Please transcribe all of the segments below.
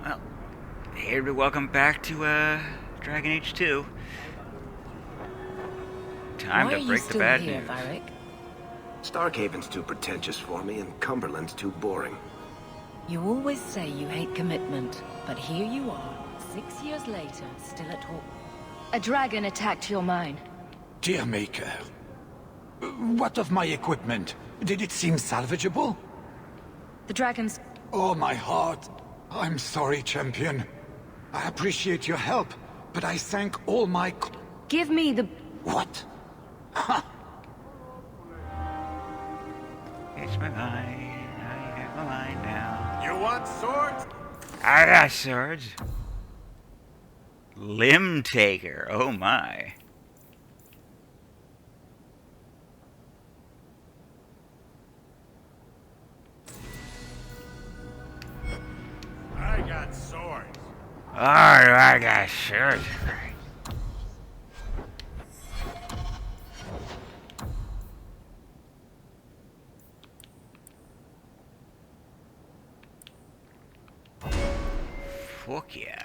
Well, here to welcome back to Dragon Age 2. Time to break the bad news. Varric? Starkhaven's too pretentious for me, and Cumberland's too boring. You always say you hate commitment, but here you are, 6 years later, still at home. A dragon attacked your mine. Dear Maker, what of my equipment? Did it seem salvageable? The dragons... Oh, my heart. I'm sorry, champion. I appreciate your help, but I sank all my... Give me the... What? Ha! It's my mind. I have my mind now. You want swords? I got swords. Limb Taker. Oh my. I got swords. Alright, I got swords. Fuck yeah.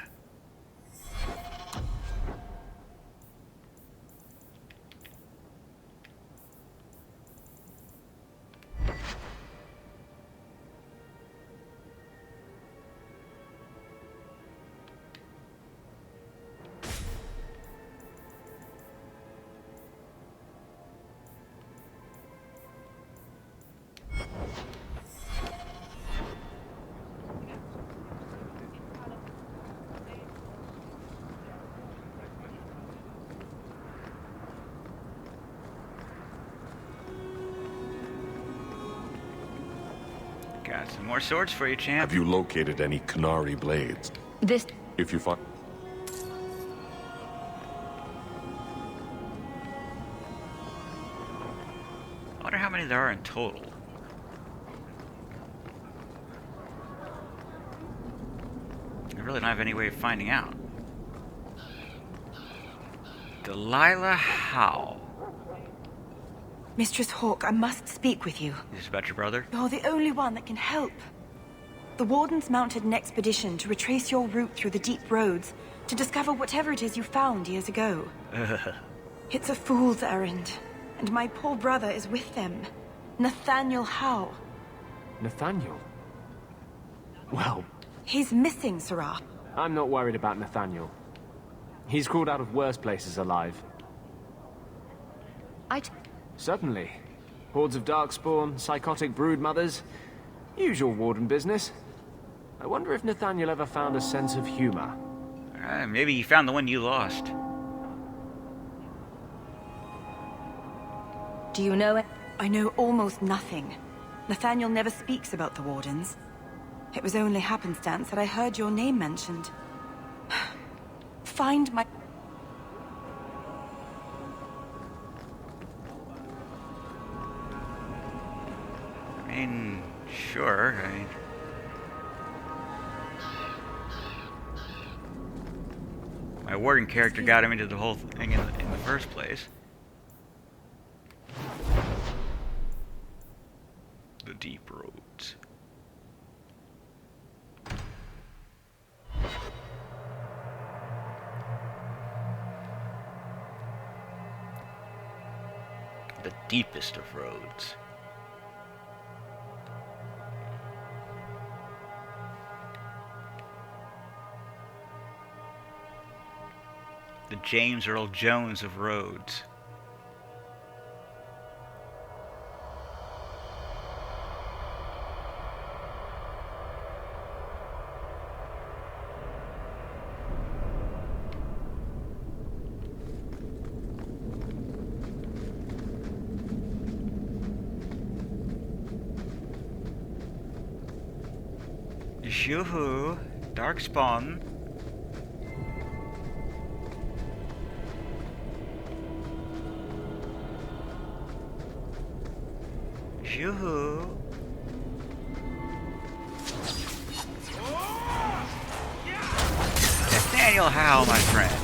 Got some more swords for you, champ. Have you located any Canary blades? This... If you find... I wonder how many there are in total. I really don't have any way of finding out. Delilah Howe. Mistress Hawke, I must speak with you. Is this about your brother? You're the only one that can help. The Wardens mounted an expedition to retrace your route through the deep roads to discover whatever it is you found years ago. It's a fool's errand, and my poor brother is with them. Nathaniel Howe. Nathaniel? Well... He's missing, Sirrah. I'm not worried about Nathaniel. He's crawled out of worse places alive. Certainly. Hordes of darkspawn, psychotic broodmothers. Usual Warden business. I wonder if Nathaniel ever found a sense of humor. Maybe you found the one you lost. Do you know it? I know almost nothing. Nathaniel never speaks about the Wardens. It was only happenstance that I heard your name mentioned. Find my... I mean, sure. My warden character got him into the whole thing in the first place. The deep roads. The deepest of roads. The James Earl Jones of roads. Yoo-hoo, Darkspawn. Yoo-hoo. Nathaniel Howe, my friend.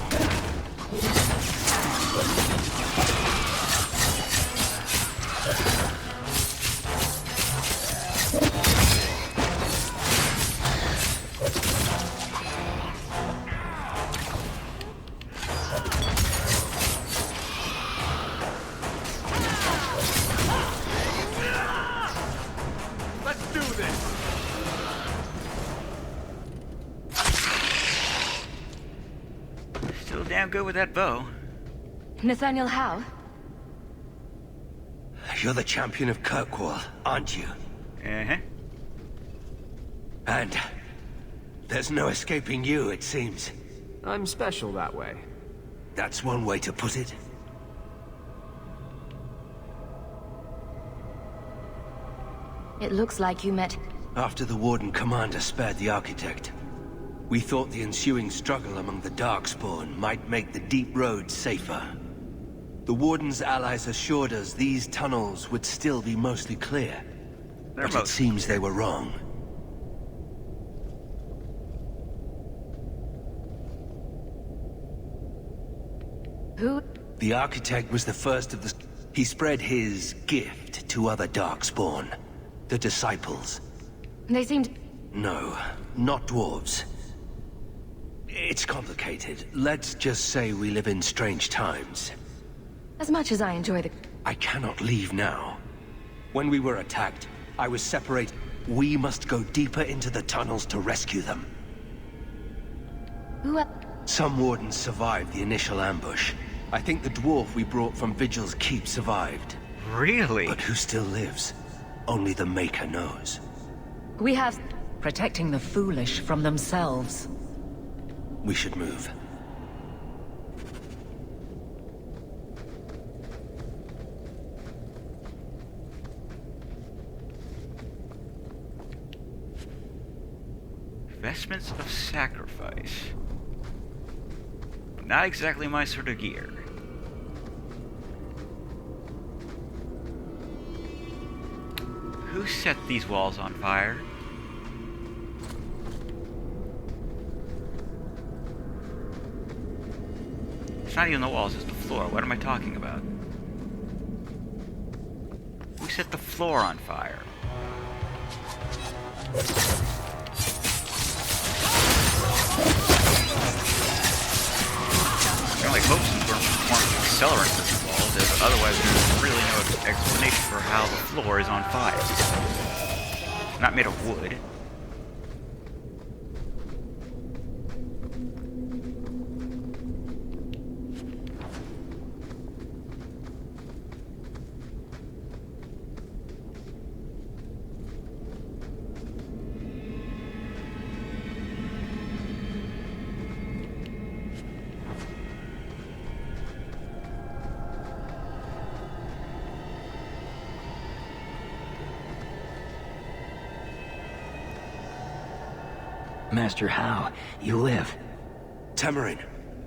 damn good with that bow. Nathaniel Howe? You're the champion of Kirkwall, aren't you? Uh-huh. And there's no escaping you, it seems. I'm special that way. That's one way to put it. It looks like you met... After the Warden Commander spared the Architect, we thought the ensuing struggle among the Darkspawn might make the deep roads safer. The Warden's allies assured us these tunnels would still be mostly clear. But it seems they were wrong. Who? The Architect was the first of the... He spread his gift to other Darkspawn. The Disciples. They seemed... No, not dwarves. It's complicated. Let's just say we live in strange times. As much as I enjoy the... I cannot leave now. When we were attacked, I was separated. We must go deeper into the tunnels to rescue them. Who... Some Wardens survived the initial ambush. I think the dwarf we brought from Vigil's keep survived. Really? But who still lives? Only the Maker knows. We have... Protecting the foolish from themselves. We should move. Vestments of sacrifice. Not exactly my sort of gear. Who set these walls on fire? It's not even the walls, it's the floor. What am I talking about? Who set the floor on fire? I only hope some form of accelerant is involved, as otherwise there's really no explanation for how the floor is on fire. Not made of wood. Master Howe, you live. Tamarin,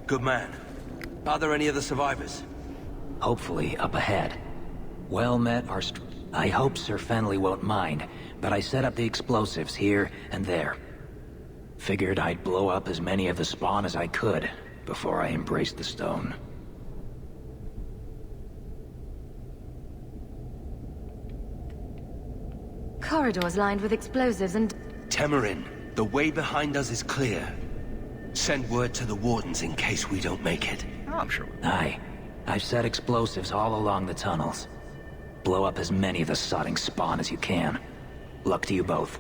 good man. Are there any other survivors? Hopefully up ahead. Well met, I hope Sir Fenley won't mind, but I set up the explosives here and there. Figured I'd blow up as many of the spawn as I could before I embraced the stone. Corridors lined with explosives and... Tamarin, the way behind us is clear. Send word to the Wardens in case we don't make it. Oh, I'm sure. Aye. I've set explosives all along the tunnels. Blow up as many of the sodding spawn as you can. Luck to you both.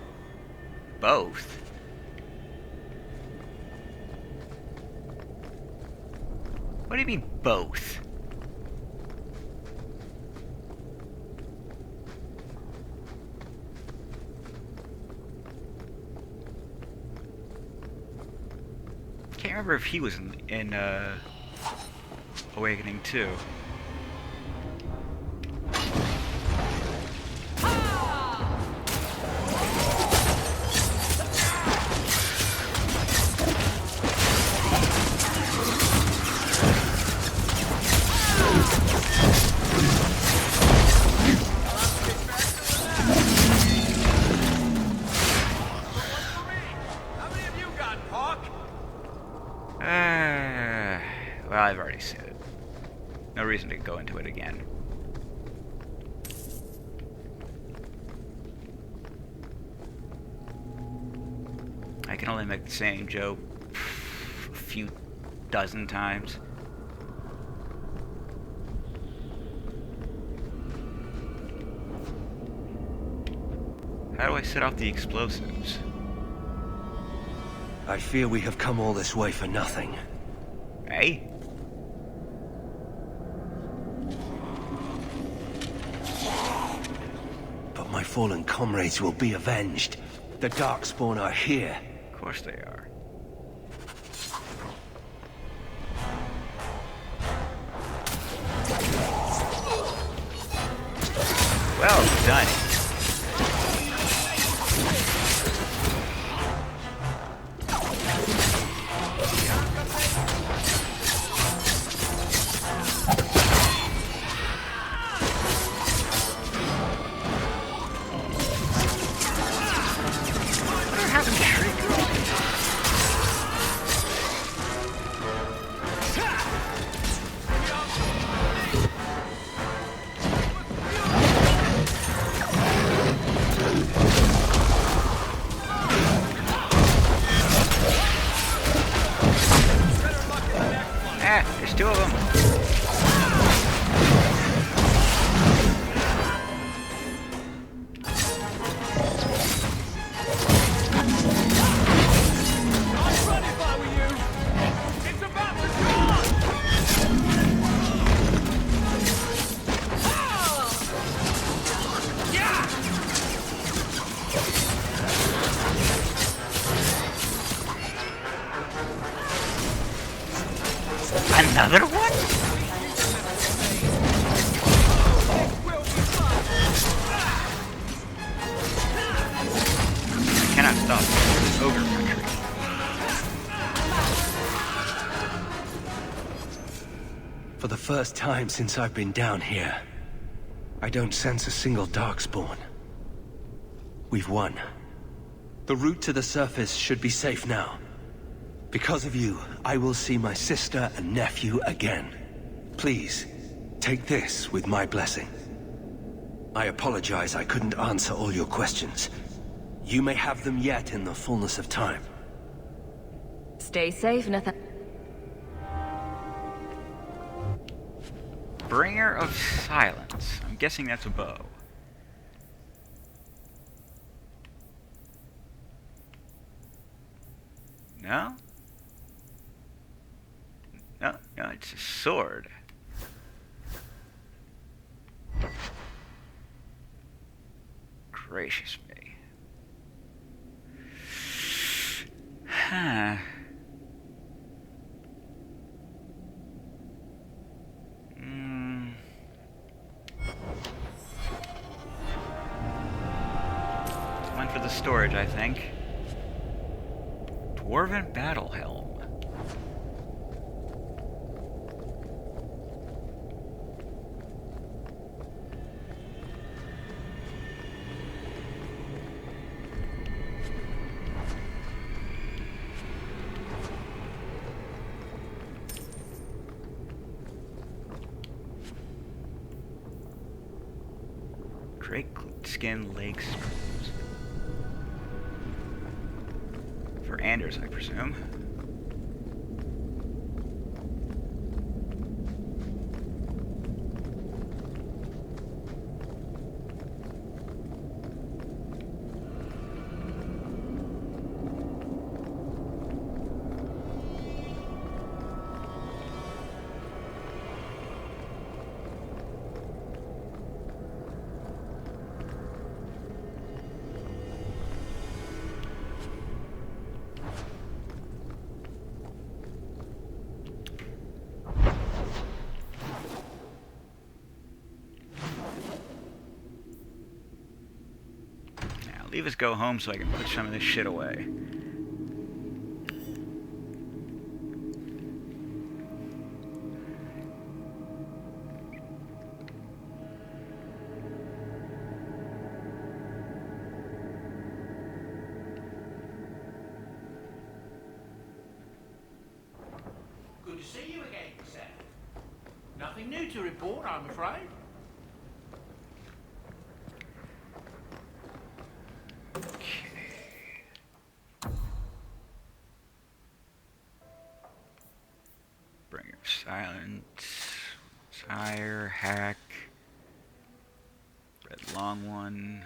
Both? What do you mean, both? Can't remember if he was in Awakening 2. Well, I've already said it. No reason to go into it again. I can only make the same joke a few dozen times. How do I set off the explosives? I fear we have come all this way for nothing. Hey? fallen comrades will be avenged. The Darkspawn are here. Of course they are. Well done. There's two of them. Another one? I cannot stop this ogre country. For the first time since I've been down here, I don't sense a single Darkspawn. We've won. The route to the surface should be safe now. Because of you, I will see my sister and nephew again. Please, take this with my blessing. I apologize I couldn't answer all your questions. You may have them yet in the fullness of time. Stay safe, Nathan. Bringer of Silence. I'm guessing that's a bow. No? No, it's a sword. Gracious me. Huh. One for the storage, I think. Dwarven Battle Helm. Drake skin leg screws. For Anders, I presume. Leave us go home so I can put some of this shit away. Good to see you again, sir. Nothing new to report, I'm afraid. Bringer of Silence, Sire, Hack, Red Long One,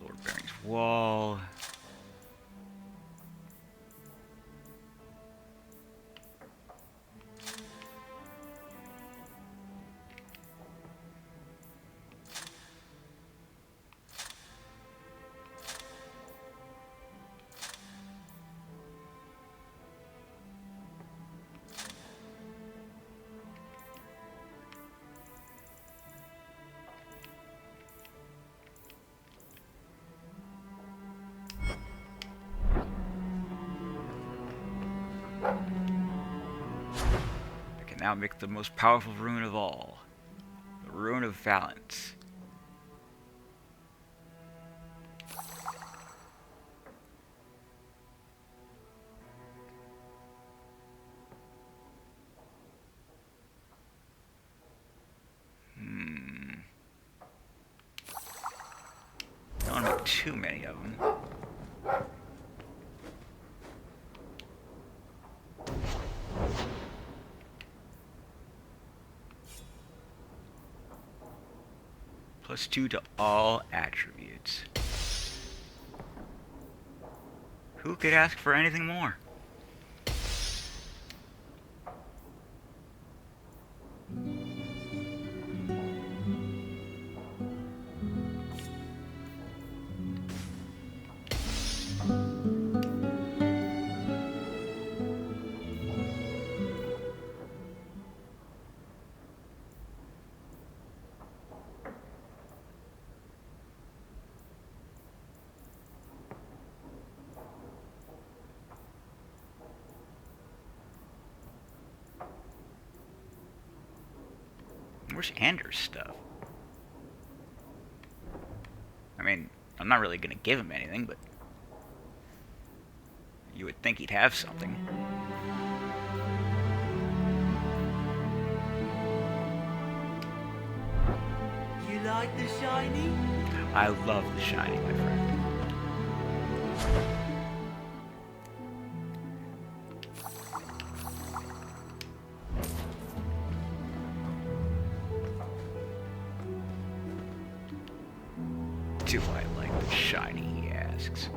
Lord Baring's Wall, now make the most powerful rune of all. The Rune of Valence. Don't want to make too many of them. +2 to all attributes. Who could ask for anything more? Where's Anders' stuff? I mean, I'm not really gonna give him anything, but you would think he'd have something. You like the shiny? I love the shiny, my friend. Do I like the shiny, he asks.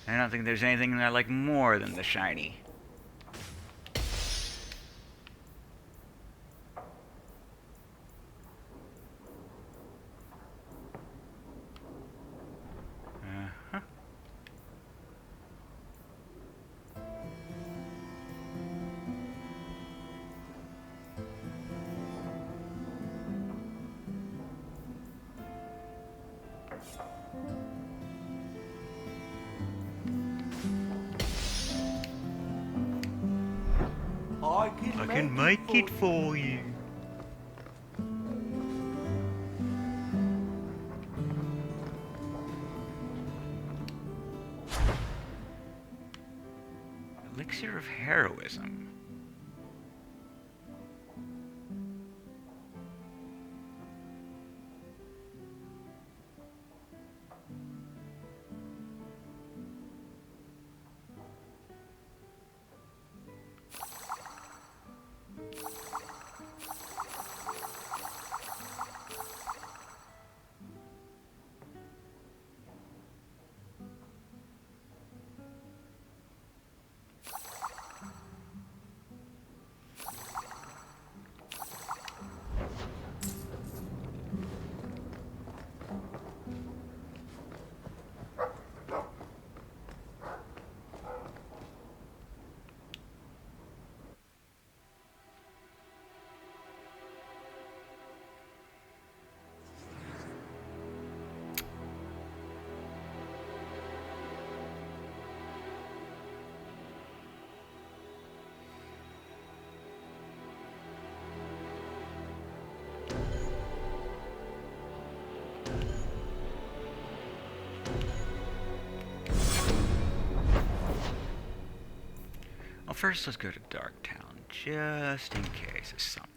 I don't think there's anything that I like more than the shiny. Uh-huh. I can make it for you. Elixir of Heroism. Well, first let's go to Darktown, just in case of something.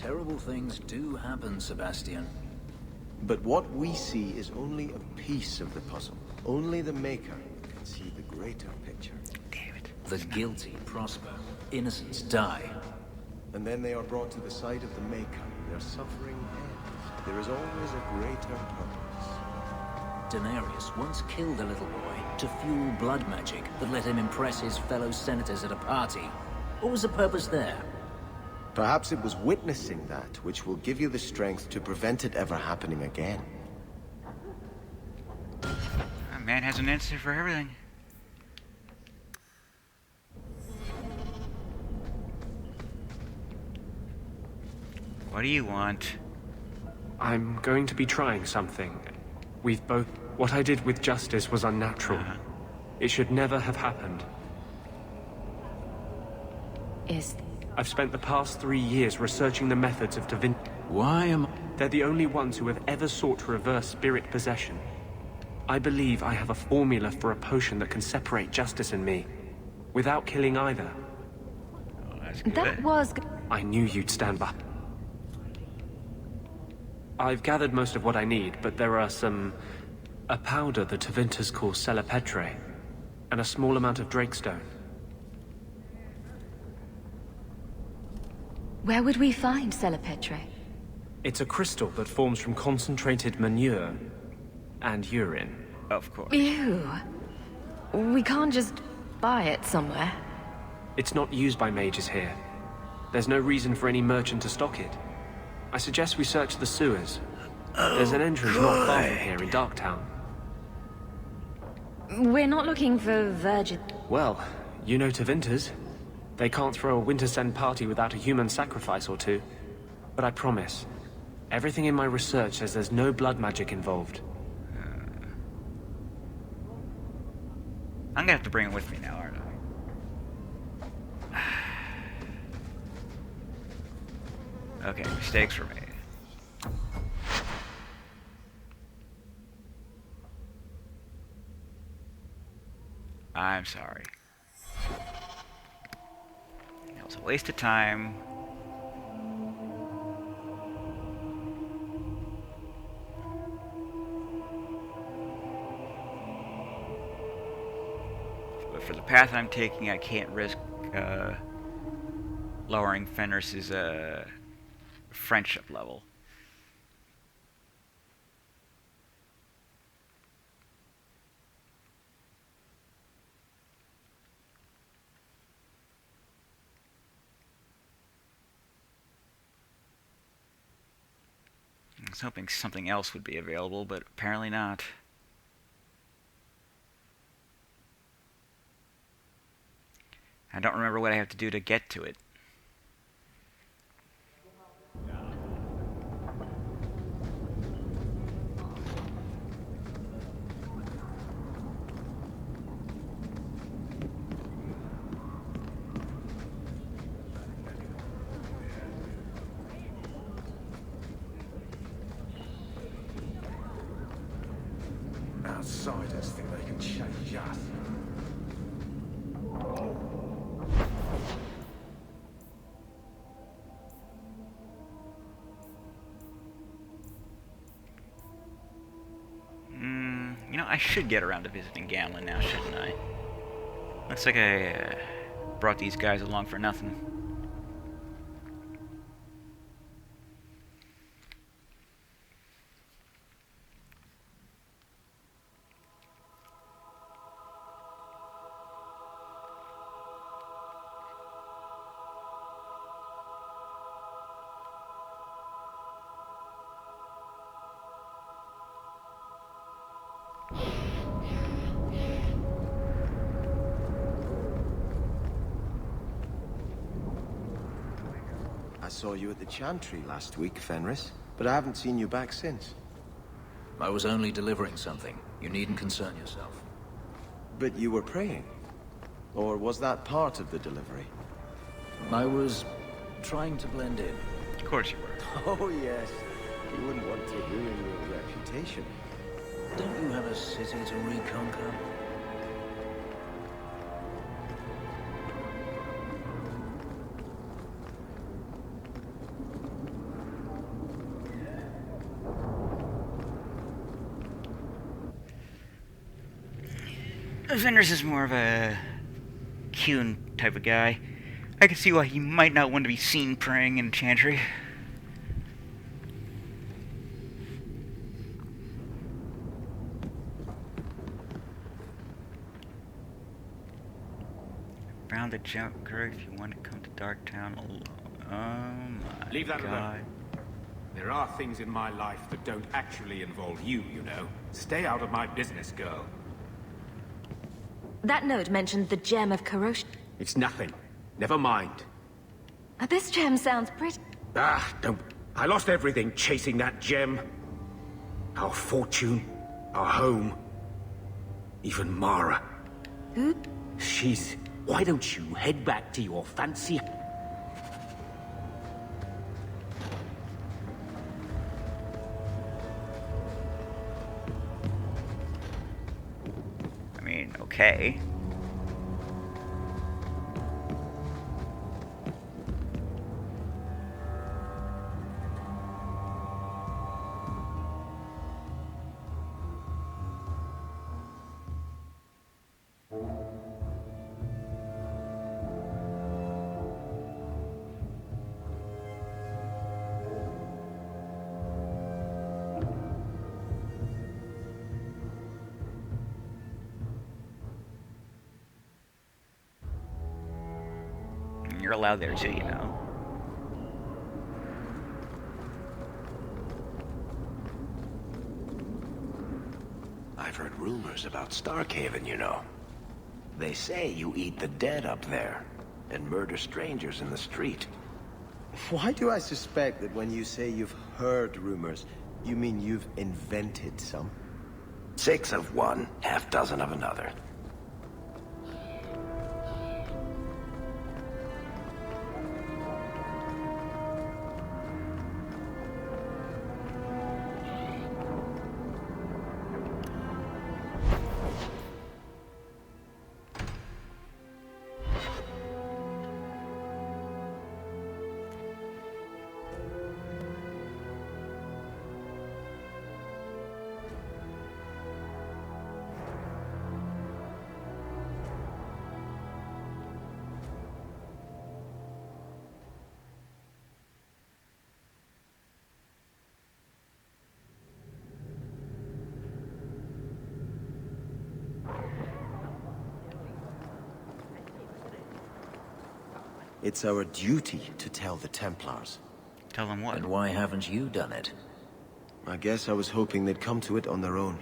Terrible things do happen, Sebastian. But what we see is only a piece of the puzzle. Only the Maker can see the greater picture. Damn it. The guilty prosper. Innocents die. And then they are brought to the side of the Maker. Their suffering ends. There is always a greater purpose. Daenerys once killed a little boy to fuel blood magic that let him impress his fellow senators at a party. What was the purpose there? Perhaps it was witnessing that which will give you the strength to prevent it ever happening again. A man has an answer for everything. What do you want? I'm going to be trying something. We've both... What I did with Justice was unnatural. It should never have happened. I've spent the past 3 years researching the methods of Da Vinci. Why am I... They're the only ones who have ever sought to reverse spirit possession. I believe I have a formula for a potion that can separate Justice and me, without killing either. Oh, that's good. That was... I knew you'd stand by. I've gathered most of what I need, but there are a powder the Tevinters call Celepetre, and a small amount of Drakestone. Where would we find Celepetre? It's a crystal that forms from concentrated manure and urine. Of course. Ew. We can't just buy it somewhere. It's not used by mages here. There's no reason for any merchant to stock it. I suggest we search the sewers. There's an entrance not far from here in Darktown. We're not looking for virgin... Well, you know Tevinters. They can't throw a Winter Send party without a human sacrifice or two. But I promise, everything in my research says there's no blood magic involved. I'm gonna have to bring it with me now, aren't I? Okay, mistakes were made. I'm sorry. It was a waste of time. But for the path I'm taking, I can't risk lowering Fenris's friendship level. I was hoping something else would be available, but apparently not. I don't remember what I have to do to get to it. Outsiders think they can change us. You know, I should get around to visiting Gamlin now, shouldn't I? Looks like I brought these guys along for nothing. I saw you at the Chantry last week, Fenris, but I haven't seen you back since. I was only delivering something. You needn't concern yourself. But you were praying? Or was that part of the delivery? I was trying to blend in. Of course you were. Oh, yes. You wouldn't want to ruin your reputation. Don't you have a city to reconquer? Vendors is more of a Kuhn type of guy. I can see why he might not want to be seen praying in Chantry. Found the Joker if you want to come to Darktown alone. Oh my Leave that God. alone. There are things in my life that don't actually involve you, you know. Stay out of my business, girl. That note mentioned the gem of corrosion. It's nothing. Never mind. This gem sounds pretty. Ah, don't. I lost everything chasing that gem. Our fortune, our home, even Mara. Who? She's... Why don't you head back to your fancy... I mean, okay. You're allowed there too, you know. I've heard rumors about Starkhaven, you know. They say you eat the dead up there, and murder strangers in the street. Why do I suspect that when you say you've heard rumors, you mean you've invented some? 6 of one, half dozen of another. It's our duty to tell the Templars. Tell them what? And why haven't you done it? I guess I was hoping they'd come to it on their own.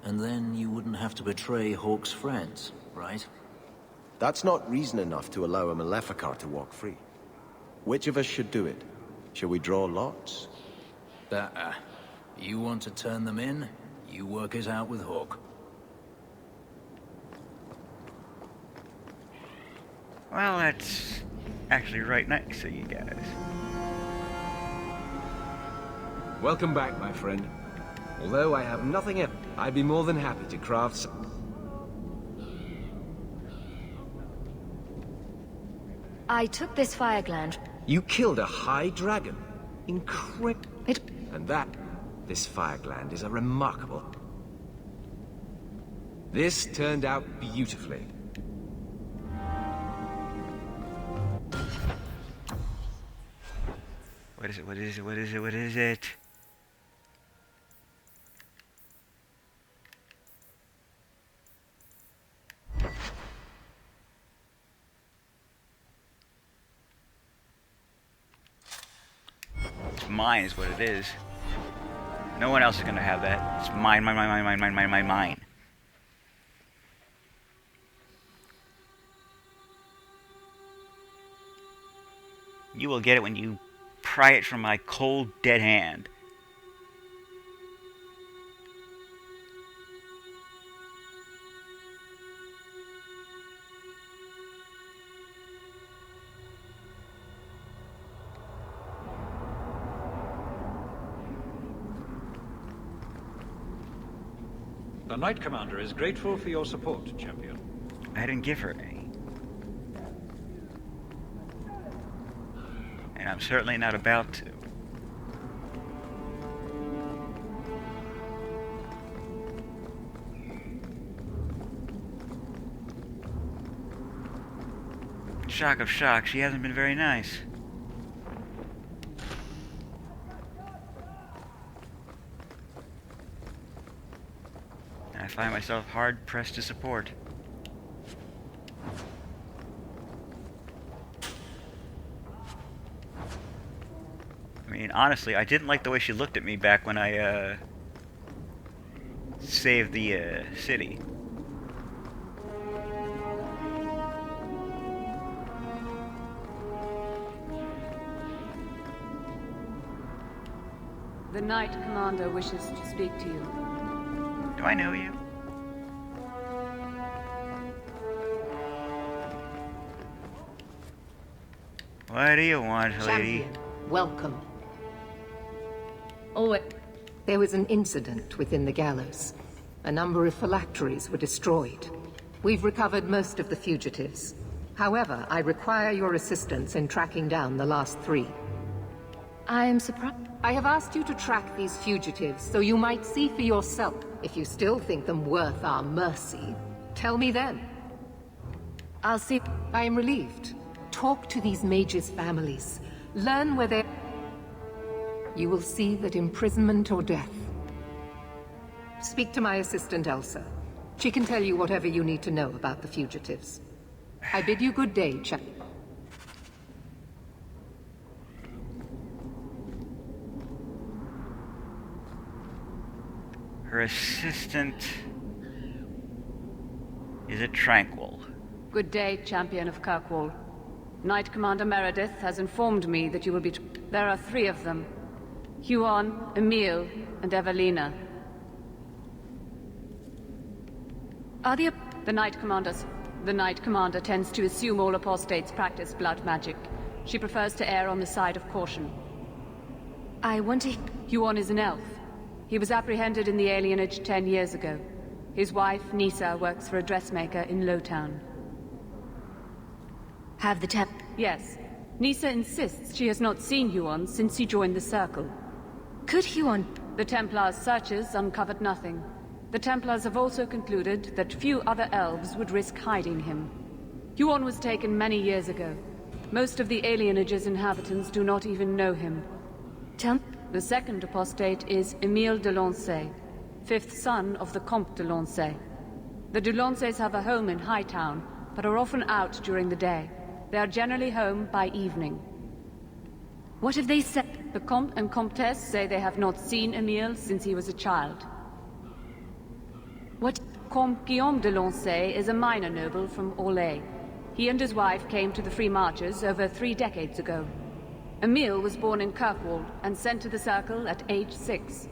And then you wouldn't have to betray Hawke's friends, right? That's not reason enough to allow a Maleficar to walk free. Which of us should do it? Shall we draw lots? You want to turn them in? You work it out with Hawke. Well, that's actually right next to you guys. Welcome back, my friend. Although I have nothing else, I'd be more than happy to craft some... I took this fire gland. You killed a high dragon. Incredible. And this fire gland is a remarkable... This turned out beautifully. What is it? What is it? What is it? What is it? It's mine is what it is. No one else is gonna have that. It's mine, mine, mine, mine, mine, mine, mine, mine, mine. You will get it when you pry it from my cold, dead hand. The Knight Commander is grateful for your support, Champion. I didn't give her any. And I'm certainly not about to. Shock of shock, she hasn't been very nice. And I find myself hard-pressed to support. I mean, honestly, I didn't like the way she looked at me back when I, saved the, city. The Knight Commander wishes to speak to you. Do I know you? What do you want, lady? Champion, welcome. Oh, there was an incident within the gallows. A number of phylacteries were destroyed. We've recovered most of the fugitives. However, I require your assistance in tracking down the last 3. I am surprised. I have asked you to track these fugitives so you might see for yourself. If you still think them worth our mercy, tell me then. I'll see. I am relieved. Talk to these mages' families. Learn where they're... You will see that imprisonment or death. Speak to my assistant, Elsa. She can tell you whatever you need to know about the fugitives. I bid you good day, chap. Her assistant is a Tranquil. Good day, Champion of Kirkwall. Knight Commander Meredith has informed me that you will be... There are 3 of them. Huon, Emil, and Evelina. Are the Knight Commanders... The Knight Commander tends to assume all apostates practice blood magic. She prefers to err on the side of caution. I want to... Huon is an elf. He was apprehended in the alienage 10 years ago. His wife, Nisa, works for a dressmaker in Lowtown. Have the tap... Yes. Nisa insists she has not seen Huon since he joined the Circle. Could Huon... The Templars' searches uncovered nothing. The Templars have also concluded that few other elves would risk hiding him. Huon was taken many years ago. Most of the alienage's inhabitants do not even know him. The second apostate is Emile de Lancey, 5th son of the Comte de Lancey. The de Lanceys have a home in Hightown, but are often out during the day. They are generally home by evening. What have they said? The Comte and Comtesse say they have not seen Emile since he was a child. What? Comte Guillaume de Lancey is a minor noble from Orlais. He and his wife came to the Free Marches over 3 decades ago. Emile was born in Kirkwall and sent to the Circle at age 6.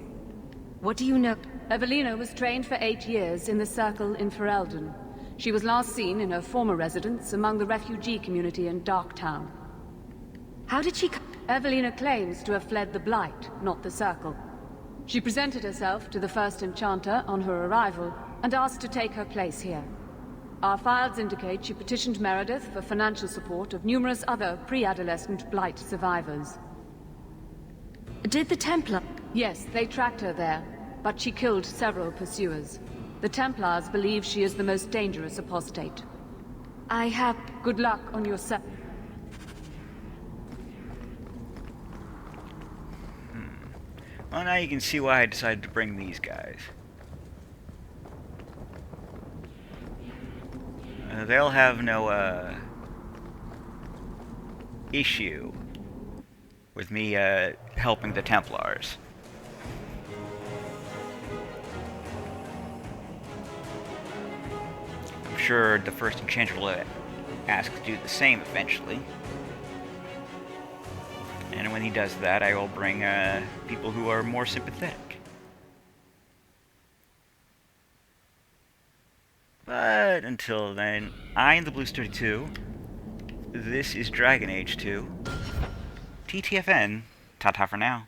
What do you know? Evelina was trained for 8 years in the Circle in Ferelden. She was last seen in her former residence among the refugee community in Darktown. How did she... Evelina claims to have fled the Blight, not the Circle. She presented herself to the first Enchanter on her arrival and asked to take her place here. Our files indicate she petitioned Meredith for financial support of numerous other pre-adolescent Blight survivors. Did the Templar... Yes, they tracked her there, but she killed several pursuers. The Templars believe she is the most dangerous apostate. I have... Good luck on your Well, now you can see why I decided to bring these guys. They'll have no, issue with me, helping the Templars. I'm sure the first Enchanter will ask to do the same eventually. And when he does that, I will bring, people who are more sympathetic. But until then, I am the Blues 32. This is Dragon Age 2. TTFN. Ta-ta for now.